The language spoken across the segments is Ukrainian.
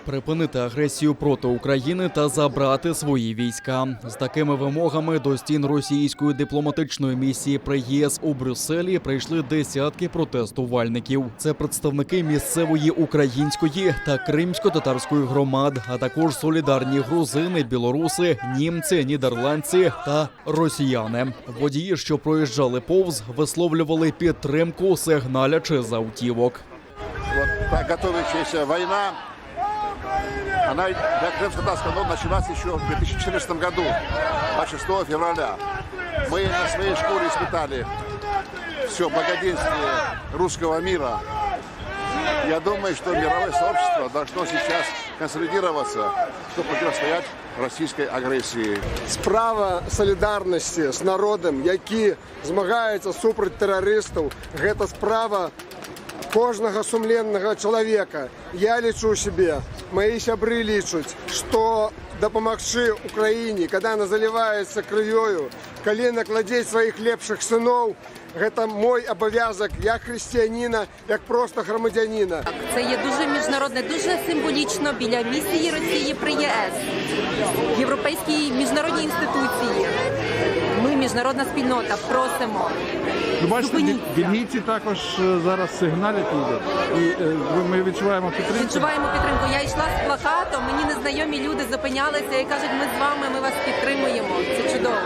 припинити агресію проти України та забрати свої війська. З такими вимогами до стін російської дипломатичної місії при ЄС у Брюсселі прийшли десятки протестувальників. Це представники місцевої української та кримсько-татарської громад, а також солідарні грузини, білоруси, німці, нідерландці та росіяни. Водії, що проїжджали повз, висловлювали підтримку, сигналячи з автівок. Вот готовящаяся война, она для крымско-татарского народа началась еще в 2014 году, 26 февраля. Мы на своей шкуре испытали все благоденствие русского мира. Я думаю, что мировое сообщество должно сейчас консолидироваться, чтобы противостоять російській агресії. Справа солідарності з народом, який змагається супроти терористів, це справа кожного сумленного чоловіка. Я лічу собі, мої сябри лічать, що допомогти Україні, коли вона заливається кров'ю, коли накладеть своїх лепших синів, це мій обов'язок як християнина, як просто громадянина. Це є дуже міжнародне, дуже символічно біля місії Росії при ЄС, європейській міжнародній інституції. Ми, міжнародна спільнота, просимо. Бачите, бельгійці також зараз сигналять люди, і ми відчуваємо підтримку. Відчуваємо підтримку. Я йшла з плакатом, мені незнайомі люди зупинялися і кажуть, ми з вами, ми вас підтримуємо. Це чудово.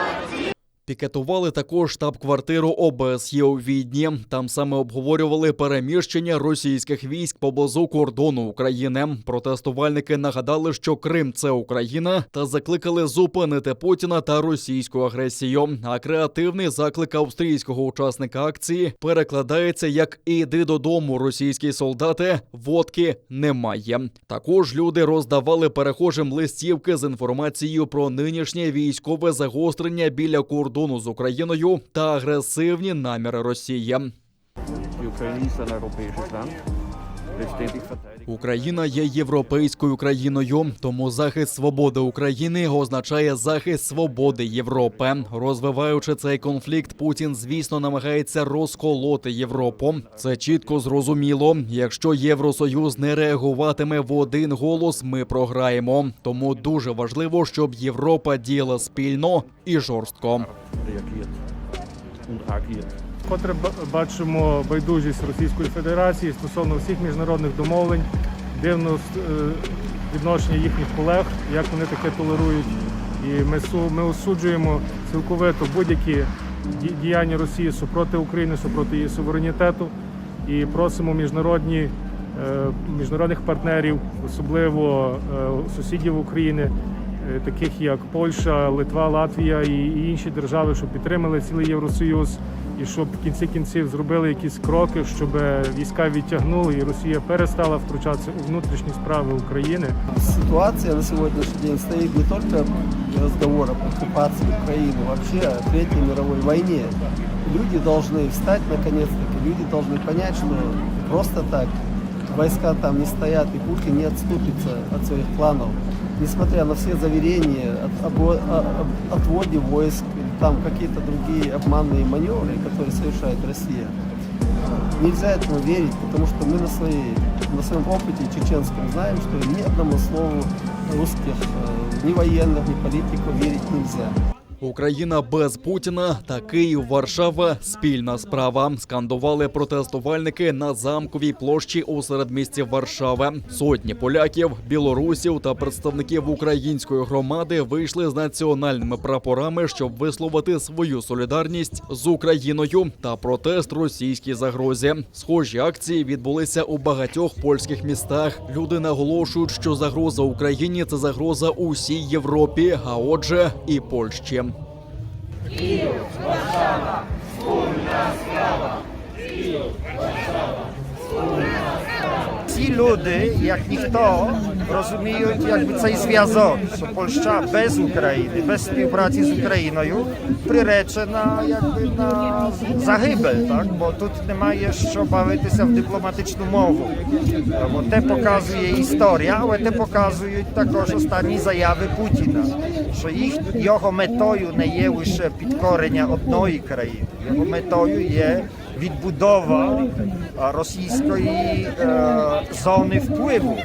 Пікетували також штаб-квартиру ОБСЄ у Відні. Там саме обговорювали переміщення російських військ поблизу кордону України. Протестувальники нагадали, що Крим – це Україна, та закликали зупинити Путіна та російську агресію. А креативний заклик австрійського учасника акції перекладається як «Іди додому, російські солдати, водки немає». Також люди роздавали перехожим листівки з інформацією про нинішнє військове загострення біля кордону з Україною та агресивні наміри Росії. Україна є європейською країною, тому захист свободи України означає захист свободи Європи. Розвиваючи цей конфлікт, Путін, звісно, намагається розколоти Європу. Це чітко зрозуміло. Якщо Євросоюз не реагуватиме в один голос, ми програємо. Тому дуже важливо, щоб Європа діяла спільно і жорстко. Вкотре бачимо байдужість Російської Федерації стосовно всіх міжнародних домовлень, дивно відношення їхніх колег, як вони таке толерують. І ми осуджуємо цілковито будь-які діяння Росії супроти України, супроти її суверенітету. І просимо міжнародних партнерів, особливо сусідів України, таких як Польща, Литва, Латвія і інші держави, щоб підтримали цілий Євросоюз і щоб в кінці кінців зробили якісь кроки, щоб війська відтягнули і Росія перестала втручатися у внутрішні справи України. Ситуация на сегодняшний день стоит не только разговор об оккупации Украины, вообще о Третьей мировой войне. Люди должны встать наконец-таки, люди должны понять, что просто так войска там не стоят и Путин не отступится от своих планов. Несмотря на все заверения об отводе войск, там какие-то другие обманные маневры, которые совершает Россия, нельзя этому верить, потому что мы на своем опыте чеченском знаем, что ни одному слову русских, ни военных, ни политиков верить нельзя. Україна без Путіна та Київ, Варшава – спільна справа. Скандували протестувальники на Замковій площі у середмісті Варшави. Сотні поляків, білорусів та представників української громади вийшли з національними прапорами, щоб висловити свою солідарність з Україною та протест російській загрозі. Схожі акції відбулися у багатьох польських містах. Люди наголошують, що загроза Україні – це загроза усій Європі, а отже і Польщі. Київ, Варшава, спільна справа. Київ, Варшава, спільна справа. Ці люди, як ніхто, розуміють, якби цей зв'язок, що Польща без України, без співпраці з Україною приречена якби на загибель, так? Бо тут немає що бавитися в дипломатичну мову. Бо те показує історія, але те показують також останні заяви Путіна, що його метою не є лише підкорення одної країни, його метою є відбудова російської зони впливу.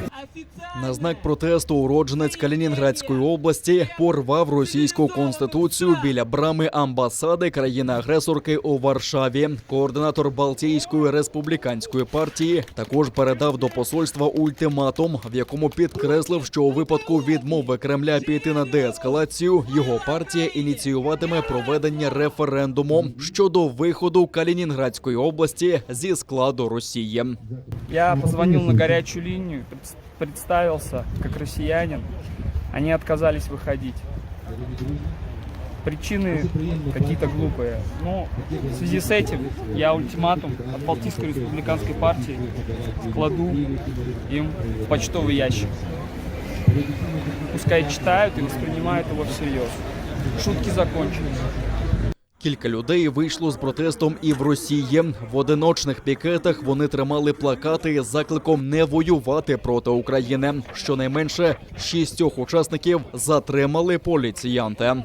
На знак протесту уродженець Калінінградської області порвав російську конституцію біля брами амбасади країни-агресорки у Варшаві. Координатор Балтійської республіканської партії також передав до посольства ультиматум, в якому підкреслив, що у випадку відмови Кремля піти на деескалацію, його партія ініціюватиме проведення референдуму щодо виходу Калінінградської області зі складу Росії. Я позвонил на горячую линию, представился как россиянин. Они отказались выходить. Причины какие-то глупые. Но в связи с этим я ультиматум от Балтийской республиканской партии кладу им в почтовый ящик. Пускай читают и воспринимают его всерьез. Шутки закончились. Кілька людей вийшло з протестом і в Росії. В одиночних пікетах вони тримали плакати з закликом не воювати проти України. Щонайменше 6 учасників затримали поліціянти.